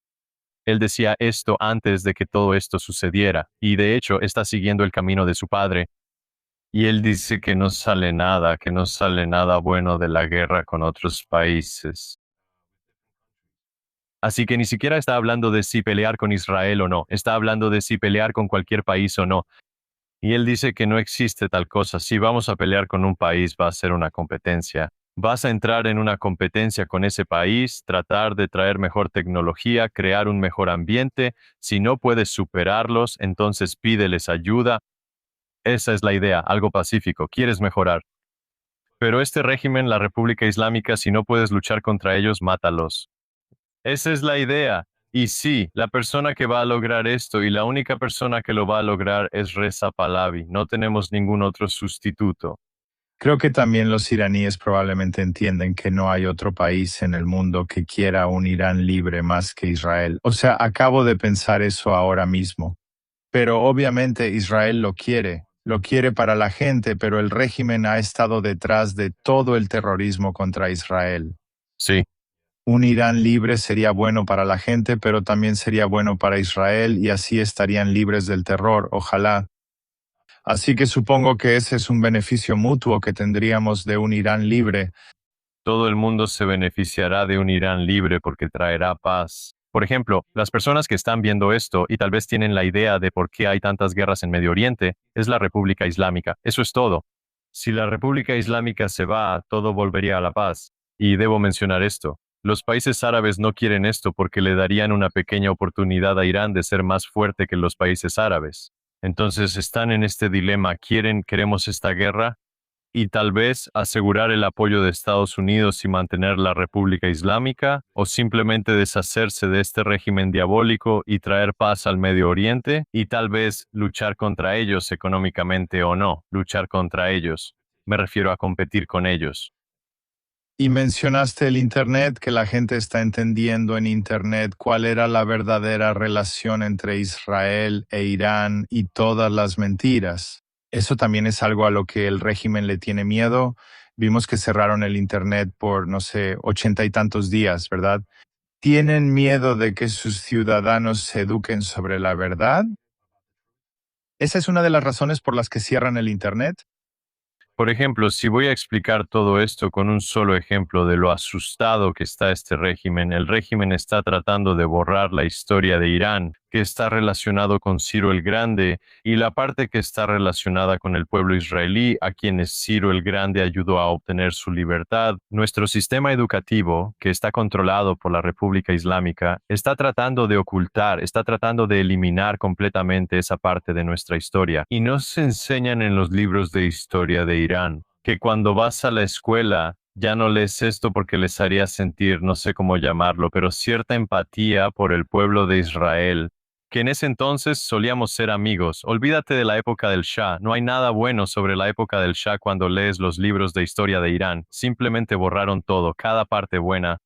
Él decía esto antes de que todo esto sucediera, y de hecho está siguiendo el camino de su padre, y él dice que no sale nada bueno de la guerra con otros países. Así que ni siquiera está hablando de si pelear con Israel o no, está hablando de si pelear con cualquier país o no. Y él dice que no existe tal cosa. Si vamos a pelear con un país, va a ser una competencia. Vas a entrar en una competencia con ese país, tratar de traer mejor tecnología, crear un mejor ambiente. Si no puedes superarlos, entonces pídeles ayuda. Esa es la idea, algo pacífico. Quieres mejorar. Pero este régimen, la República Islámica, si no puedes luchar contra ellos, mátalos. Esa es la idea. Y sí, la persona que va a lograr esto y la única persona que lo va a lograr es Reza Pahlavi. No tenemos ningún otro sustituto. Creo que también los iraníes probablemente entienden que no hay otro país en el mundo que quiera un Irán libre más que Israel. O sea, acabo de pensar eso ahora mismo. Pero obviamente Israel lo quiere para la gente, pero el régimen ha estado detrás de todo el terrorismo contra Israel. Sí, Un Irán libre sería bueno para la gente, pero también sería bueno para Israel y así estarían libres del terror, ojalá. Así que supongo que ese es un beneficio mutuo que tendríamos de un Irán libre. todo el mundo se beneficiará de un Irán libre porque traerá paz. Por ejemplo, las personas que están viendo esto y tal vez tienen la idea de por qué hay tantas guerras en Medio Oriente, es la República Islámica. Eso es todo. Si la República Islámica se va, todo volvería a la paz. Y debo mencionar esto. Los países árabes no quieren esto porque le darían una pequeña oportunidad a Irán de ser más fuerte que los países árabes. Entonces están en este dilema, queremos esta guerra? Y tal vez asegurar el apoyo de Estados Unidos y mantener la República Islámica, o simplemente deshacerse de este régimen diabólico y traer paz al Medio Oriente, y tal vez luchar contra ellos económicamente o no, luchar contra ellos. Me refiero a competir con ellos. Y mencionaste el Internet, que la gente está entendiendo en Internet cuál era la verdadera relación entre Israel e Irán y todas las mentiras. Eso también es algo a lo que el régimen le tiene miedo. Vimos que cerraron el Internet por, no sé, 80 y tantos días, ¿verdad? ¿Tienen miedo de que sus ciudadanos se eduquen sobre la verdad? ¿Esa es una de las razones por las que cierran el Internet? Por ejemplo, si voy a explicar todo esto con un solo ejemplo de lo asustado que está este régimen, el régimen está tratando de borrar la historia de Irán, que está relacionado con Ciro el Grande y la parte que está relacionada con el pueblo israelí, a quienes Ciro el Grande ayudó a obtener su libertad. Nuestro sistema educativo, que está controlado por la República Islámica, está tratando de ocultar, está tratando de eliminar completamente esa parte de nuestra historia. Y nos enseñan en los libros de historia de Irán que cuando vas a la escuela ya no lees esto porque les haría sentir, no sé cómo llamarlo, pero cierta empatía por el pueblo de Israel, que en ese entonces solíamos ser amigos. Olvídate de la época del Shah. No hay nada bueno sobre la época del Shah cuando lees los libros de historia de Irán. Simplemente borraron todo, cada parte buena.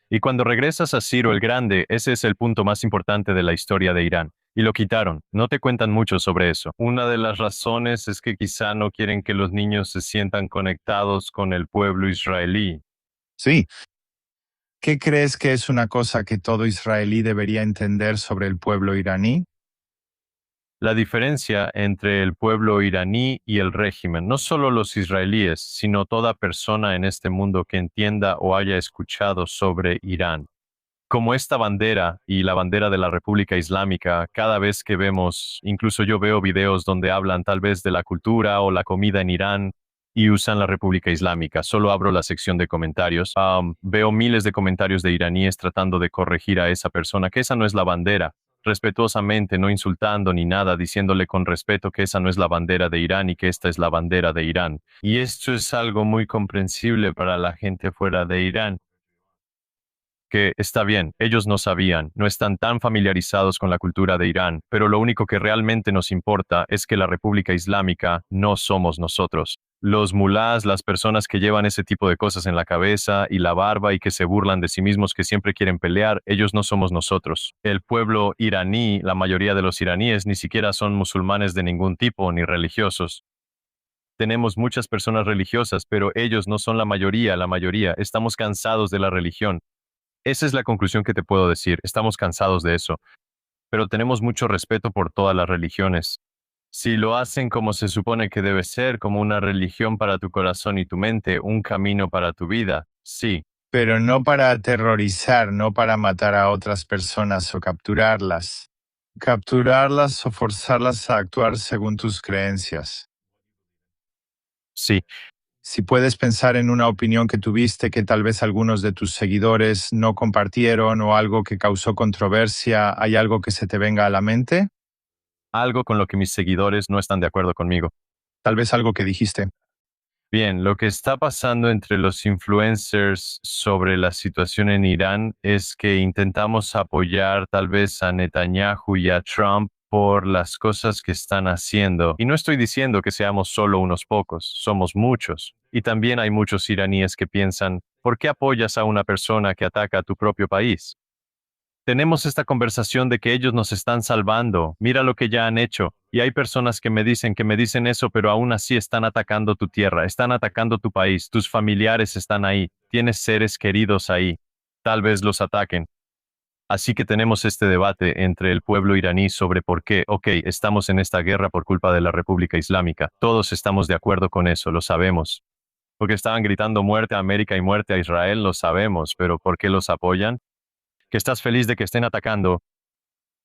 Y cuando regresas a Ciro el Grande, ese es el punto más importante de la historia de Irán. Y lo quitaron. No te cuentan mucho sobre eso. Una de las razones es que quizá no quieren que los niños se sientan conectados con el pueblo israelí. Sí. ¿Qué crees que es una cosa que todo israelí debería entender sobre el pueblo iraní? La diferencia entre el pueblo iraní y el régimen, no solo los israelíes, sino toda persona en este mundo que entienda o haya escuchado sobre Irán. Como esta bandera y la bandera de la República Islámica, cada vez que vemos, incluso yo veo videos donde hablan tal vez de la cultura o la comida en Irán y usan la República Islámica. Solo abro la sección de comentarios. Veo miles de comentarios de iraníes tratando de corregir a esa persona, que esa no es la bandera, respetuosamente, no insultando ni nada, diciéndole con respeto que esa no es la bandera de Irán y que esta es la bandera de Irán. Y esto es algo muy comprensible para la gente fuera de Irán, que está bien, ellos no sabían, no están tan familiarizados con la cultura de Irán, pero lo único que realmente nos importa es que la República Islámica no somos nosotros. Los mulás, las personas que llevan ese tipo de cosas en la cabeza y la barba y que se burlan de sí mismos, que siempre quieren pelear, ellos no somos nosotros. El pueblo iraní, la mayoría de los iraníes ni siquiera son musulmanes de ningún tipo ni religiosos. Tenemos muchas personas religiosas, pero ellos no son la mayoría, estamos cansados de la religión. Esa es la conclusión que te puedo decir. Estamos cansados de eso, pero tenemos mucho respeto por todas las religiones. Si lo hacen como se supone que debe ser, como una religión para tu corazón y tu mente, un camino para tu vida, sí. Pero no para aterrorizar, no para matar a otras personas o capturarlas. Capturarlas o forzarlas a actuar según tus creencias. Sí, Si puedes pensar en una opinión que tuviste que tal vez algunos de tus seguidores no compartieron o algo que causó controversia, ¿hay algo que se te venga a la mente? algo con lo que mis seguidores no están de acuerdo conmigo. Tal vez algo que dijiste. Bien, lo que está pasando entre los influencers sobre la situación en Irán es que intentamos apoyar tal vez a Netanyahu y a Trump por las cosas que están haciendo. Y no estoy diciendo que seamos solo unos pocos, somos muchos. Y también hay muchos iraníes que piensan, ¿por qué apoyas a una persona que ataca a tu propio país? Tenemos esta conversación de que ellos nos están salvando, mira lo que ya han hecho, y hay personas que me dicen eso, pero aún así están atacando tu tierra, están atacando tu país, tus familiares están ahí, tienes seres queridos ahí, tal vez los ataquen. Así que tenemos este debate entre el pueblo iraní sobre por qué, ok, estamos en esta guerra por culpa de la República Islámica, todos estamos de acuerdo con eso, lo sabemos. Porque estaban gritando muerte a América y muerte a Israel, lo sabemos, pero ¿por qué los apoyan? Que estás feliz de que estén atacando.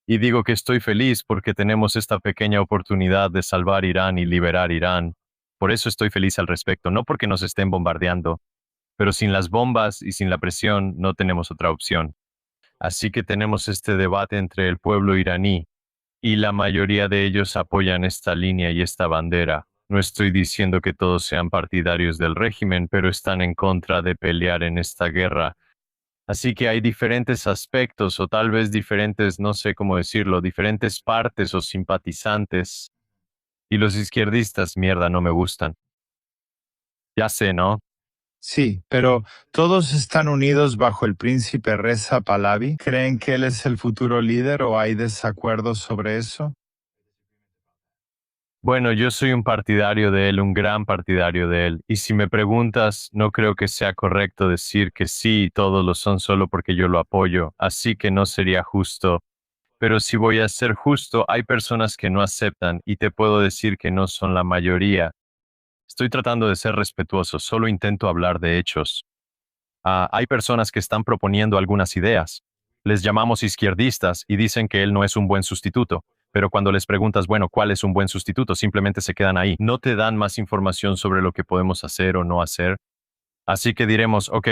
Y digo que estoy feliz porque tenemos esta pequeña oportunidad de salvar Irán y liberar Irán. Por eso estoy feliz al respecto, no porque nos estén bombardeando, pero sin las bombas y sin la presión no tenemos otra opción. Así que tenemos este debate entre el pueblo iraní y la mayoría de ellos apoyan esta línea y esta bandera. No estoy diciendo que todos sean partidarios del régimen, pero están en contra de pelear en esta guerra. Así que hay diferentes aspectos o tal vez diferentes, no sé cómo decirlo, diferentes partes o simpatizantes. Y los izquierdistas, mierda, no me gustan. Ya sé, ¿no? Sí, pero ¿todos están unidos bajo el príncipe Reza Pahlavi? ¿Creen que él es el futuro líder o hay desacuerdos sobre eso? Bueno, yo soy un partidario de él, un gran partidario de él. Y si me preguntas, no creo que sea correcto decir que sí, todos lo son solo porque yo lo apoyo. Así que no sería justo. Pero si voy a ser justo, hay personas que no aceptan y te puedo decir que no son la mayoría. Estoy tratando de ser respetuoso, solo intento hablar de hechos. Hay personas que están proponiendo algunas ideas. Les llamamos izquierdistas y dicen que él no es un buen sustituto. Pero cuando les preguntas, bueno, ¿cuál es un buen sustituto? Simplemente se quedan ahí. No te dan más información sobre lo que podemos hacer o no hacer. Así que diremos, ok,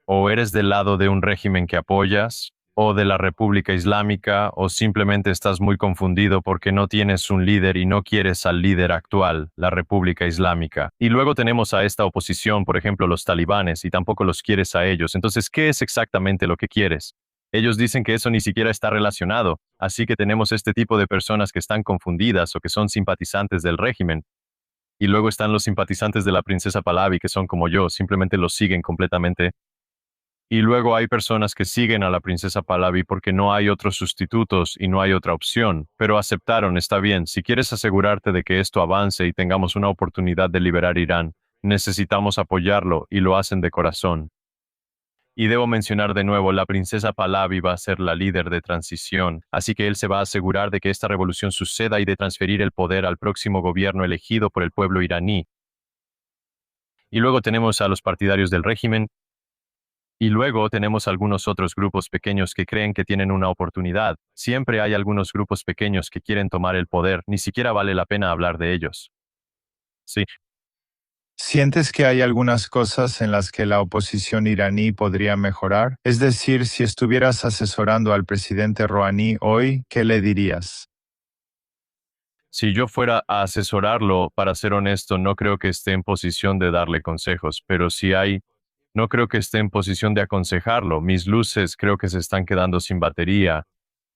o eres del lado de un régimen que apoyas, o de la República Islámica, o simplemente estás muy confundido porque no tienes un líder y no quieres al líder actual, la República Islámica. Y luego tenemos a esta oposición, por ejemplo, los talibanes, y tampoco los quieres a ellos. Entonces, ¿qué es exactamente lo que quieres? Ellos dicen que eso ni siquiera está relacionado, así que tenemos este tipo de personas que están confundidas o que son simpatizantes del régimen. Y luego están los simpatizantes de la princesa Pahlavi, que son como yo, simplemente los siguen completamente. Y luego hay personas que siguen a la princesa Pahlavi porque no hay otros sustitutos y no hay otra opción, pero aceptaron, está bien, si quieres asegurarte de que esto avance y tengamos una oportunidad de liberar Irán, necesitamos apoyarlo y lo hacen de corazón. Y debo mencionar de nuevo, la princesa Pahlavi va a ser la líder de transición, así que él se va a asegurar de que esta revolución suceda y de transferir el poder al próximo gobierno elegido por el pueblo iraní. Y luego tenemos a los partidarios del régimen, y luego tenemos algunos otros grupos pequeños que creen que tienen una oportunidad. Siempre hay algunos grupos pequeños que quieren tomar el poder, ni siquiera vale la pena hablar de ellos. Sí. ¿Sientes que hay algunas cosas en las que la oposición iraní podría mejorar? Es decir, si estuvieras asesorando al presidente Rouhani hoy, ¿qué le dirías? Si yo fuera a asesorarlo, para ser honesto, no creo que esté en posición de darle consejos, pero si hay, no creo que esté en posición de aconsejarlo. Mis luces creo que se están quedando sin batería.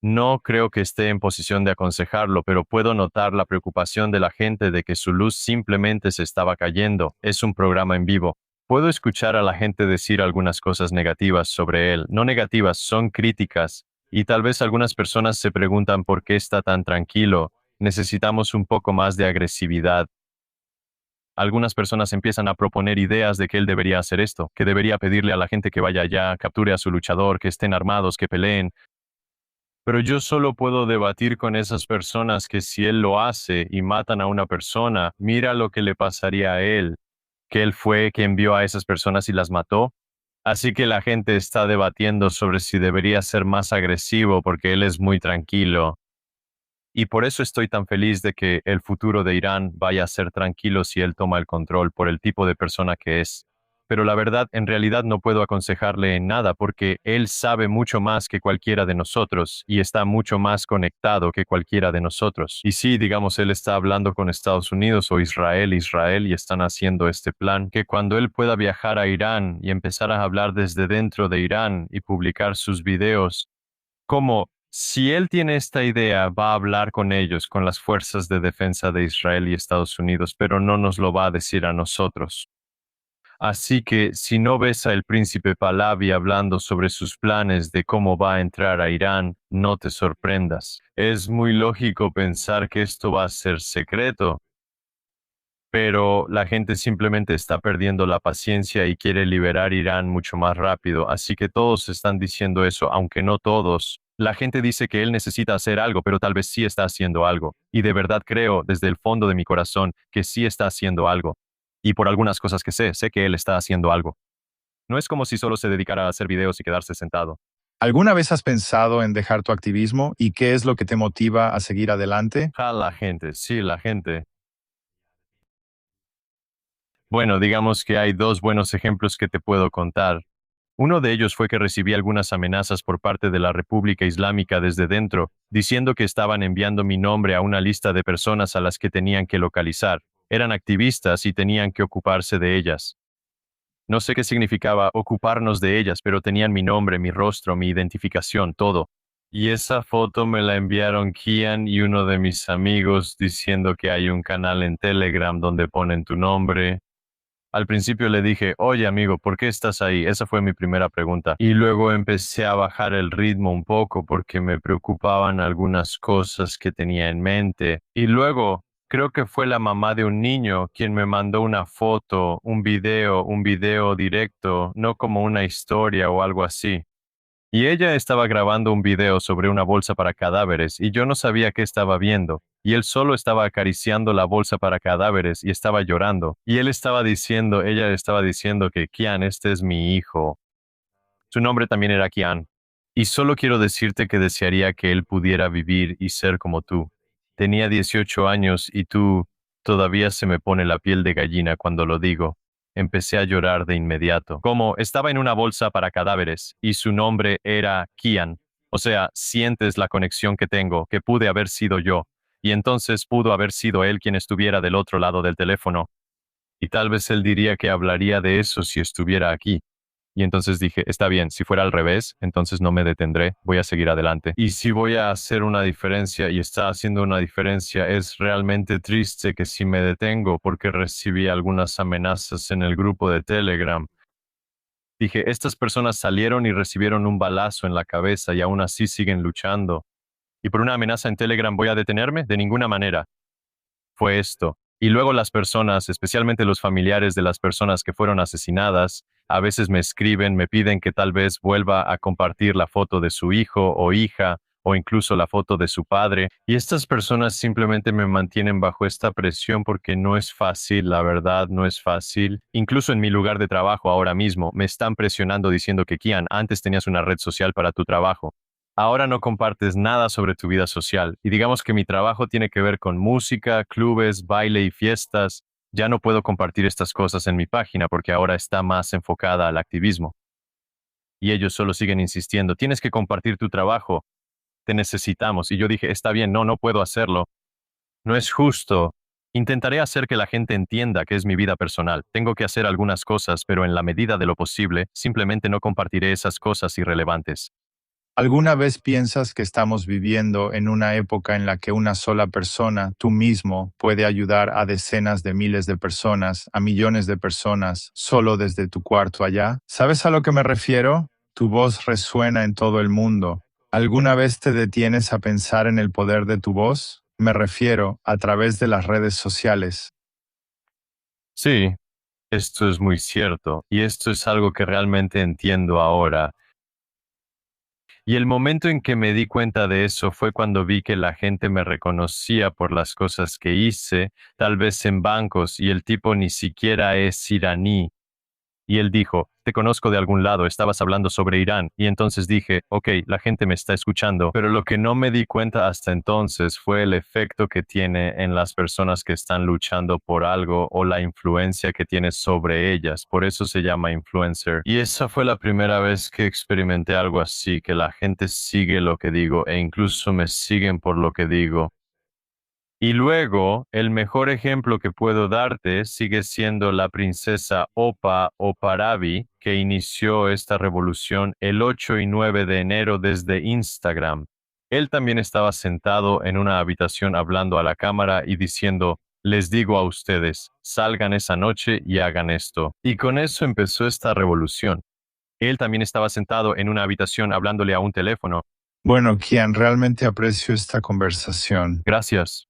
No creo que esté en posición de aconsejarlo, pero puedo notar la preocupación de la gente de que su luz simplemente se estaba cayendo. Es un programa en vivo. Puedo escuchar a la gente decir algunas cosas negativas sobre él. No negativas, son críticas. Y tal vez algunas personas se preguntan por qué está tan tranquilo. Necesitamos un poco más de agresividad. Algunas personas empiezan a proponer ideas de que él debería hacer esto, que debería pedirle a la gente que vaya allá, capture a su luchador, que estén armados, que peleen. Pero yo solo puedo debatir con esas personas que si él lo hace y matan a una persona, mira lo que le pasaría a él, que él fue que envió a esas personas y las mató. Así que la gente está debatiendo sobre si debería ser más agresivo porque él es muy tranquilo. Y por eso estoy tan feliz de que el futuro de Irán vaya a ser tranquilo si él toma el control por el tipo de persona que es. Pero la verdad, en realidad no puedo aconsejarle en nada porque él sabe mucho más que cualquiera de nosotros y está mucho más conectado que cualquiera de nosotros. Y sí, digamos, él está hablando con Estados Unidos o Israel y están haciendo este plan que cuando él pueda viajar a Irán y empezar a hablar desde dentro de Irán y publicar sus videos, como si él tiene esta idea, va a hablar con ellos, con las fuerzas de defensa de Israel y Estados Unidos, pero no nos lo va a decir a nosotros. Así que si no ves al príncipe Pahlavi hablando sobre sus planes de cómo va a entrar a Irán, no te sorprendas. Es muy lógico pensar que esto va a ser secreto, pero la gente simplemente está perdiendo la paciencia y quiere liberar Irán mucho más rápido, así que todos están diciendo eso, aunque no todos. La gente dice que él necesita hacer algo, pero tal vez sí está haciendo algo. Y de verdad creo, desde el fondo de mi corazón, que sí está haciendo algo. Y por algunas cosas que sé que él está haciendo algo. No es como si solo se dedicara a hacer videos y quedarse sentado. ¿Alguna vez has pensado en dejar tu activismo y qué es lo que te motiva a seguir adelante? La gente, sí, la gente. Bueno, digamos que hay dos buenos ejemplos que te puedo contar. Uno de ellos fue que recibí algunas amenazas por parte de la República Islámica desde dentro, diciendo que estaban enviando mi nombre a una lista de personas a las que tenían que localizar. Eran activistas y tenían que ocuparse de ellas. No sé qué significaba ocuparnos de ellas, pero tenían mi nombre, mi rostro, mi identificación, todo. Y esa foto me la enviaron Kian y uno de mis amigos diciendo que hay un canal en Telegram donde ponen tu nombre. Al principio le dije, oye amigo, ¿por qué estás ahí? Esa fue mi primera pregunta. Y luego empecé a bajar el ritmo un poco porque me preocupaban algunas cosas que tenía en mente. Y luego, creo que fue la mamá de un niño quien me mandó una foto, un video directo, no como una historia o algo así. Y ella estaba grabando un video sobre una bolsa para cadáveres y yo no sabía qué estaba viendo. Y él solo estaba acariciando la bolsa para cadáveres y estaba llorando. Y ella estaba diciendo que Kian, este es mi hijo. Su nombre también era Kian. Y solo quiero decirte que desearía que él pudiera vivir y ser como tú. Tenía 18 años y tú todavía se me pone la piel de gallina cuando lo digo. Empecé a llorar de inmediato. Como estaba en una bolsa para cadáveres y su nombre era Kian. O sea, sientes la conexión que tengo, que pude haber sido yo. Y entonces pudo haber sido él quien estuviera del otro lado del teléfono. Y tal vez él diría que hablaría de eso si estuviera aquí. Y entonces dije, está bien, si fuera al revés, entonces no me detendré, voy a seguir adelante. Y si voy a hacer una diferencia y está haciendo una diferencia, es realmente triste que si me detengo porque recibí algunas amenazas en el grupo de Telegram. Dije, estas personas salieron y recibieron un balazo en la cabeza y aún así siguen luchando. ¿Y por una amenaza en Telegram voy a detenerme? De ninguna manera. Fue esto. Y luego las personas, especialmente los familiares de las personas que fueron asesinadas, a veces me escriben, me piden que tal vez vuelva a compartir la foto de su hijo o hija o incluso la foto de su padre. Y estas personas simplemente me mantienen bajo esta presión porque no es fácil, la verdad, no es fácil. Incluso en mi lugar de trabajo ahora mismo me están presionando diciendo que Kian, antes tenías una red social para tu trabajo. Ahora no compartes nada sobre tu vida social y digamos que mi trabajo tiene que ver con música, clubes, baile y fiestas. Ya no puedo compartir estas cosas en mi página porque ahora está más enfocada al activismo. Y ellos solo siguen insistiendo, tienes que compartir tu trabajo, te necesitamos. Y yo dije, está bien, no puedo hacerlo. No es justo. Intentaré hacer que la gente entienda que es mi vida personal. Tengo que hacer algunas cosas, pero en la medida de lo posible, simplemente no compartiré esas cosas irrelevantes. ¿Alguna vez piensas que estamos viviendo en una época en la que una sola persona, tú mismo, puede ayudar a decenas de miles de personas, a millones de personas, solo desde tu cuarto allá? ¿Sabes a lo que me refiero? Tu voz resuena en todo el mundo. ¿Alguna vez te detienes a pensar en el poder de tu voz? Me refiero a través de las redes sociales. Sí, esto es muy cierto, y esto es algo que realmente entiendo ahora. Y el momento en que me di cuenta de eso fue cuando vi que la gente me reconocía por las cosas que hice, tal vez en bancos, y el tipo ni siquiera es iraní. Y él dijo, te conozco de algún lado, estabas hablando sobre Irán. Y entonces dije, ok, la gente me está escuchando, pero lo que no me di cuenta hasta entonces fue el efecto que tiene en las personas que están luchando por algo o la influencia que tiene sobre ellas. Por eso se llama influencer. Y esa fue la primera vez que experimenté algo así, que la gente sigue lo que digo e incluso me siguen por lo que digo. Y luego, el mejor ejemplo que puedo darte sigue siendo la princesa Opa o Parabi, que inició esta revolución el 8 y 9 de enero desde Instagram. Él también estaba sentado en una habitación hablando a la cámara y diciendo, les digo a ustedes, salgan esa noche y hagan esto. Y con eso empezó esta revolución. Él también estaba sentado en una habitación hablándole a un teléfono. Bueno, Kian, realmente aprecio esta conversación. Gracias.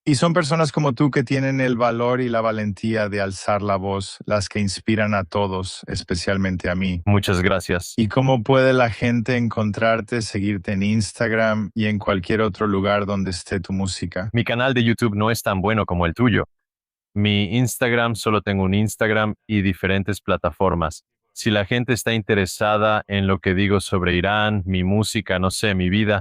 Y son personas como tú que tienen el valor y la valentía de alzar la voz, las que inspiran a todos, especialmente a mí. Muchas gracias. ¿Y cómo puede la gente encontrarte, seguirte en Instagram y en cualquier otro lugar donde esté tu música? Mi canal de YouTube no es tan bueno como el tuyo. Mi Instagram, solo tengo un Instagram y diferentes plataformas. Si la gente está interesada en lo que digo sobre Irán, mi música, no sé, mi vida,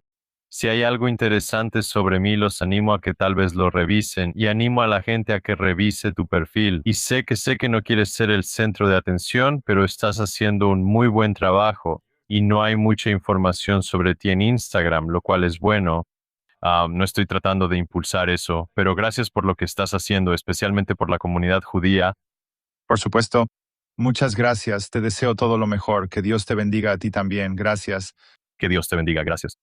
si hay algo interesante sobre mí, los animo a que tal vez lo revisen y animo a la gente a que revise tu perfil. Y sé que no quieres ser el centro de atención, pero estás haciendo un muy buen trabajo y no hay mucha información sobre ti en Instagram, lo cual es bueno. No estoy tratando de impulsar eso, pero gracias por lo que estás haciendo, especialmente por la comunidad judía. Por supuesto, muchas gracias. Te deseo todo lo mejor. Que Dios te bendiga a ti también. Gracias. Que Dios te bendiga. Gracias.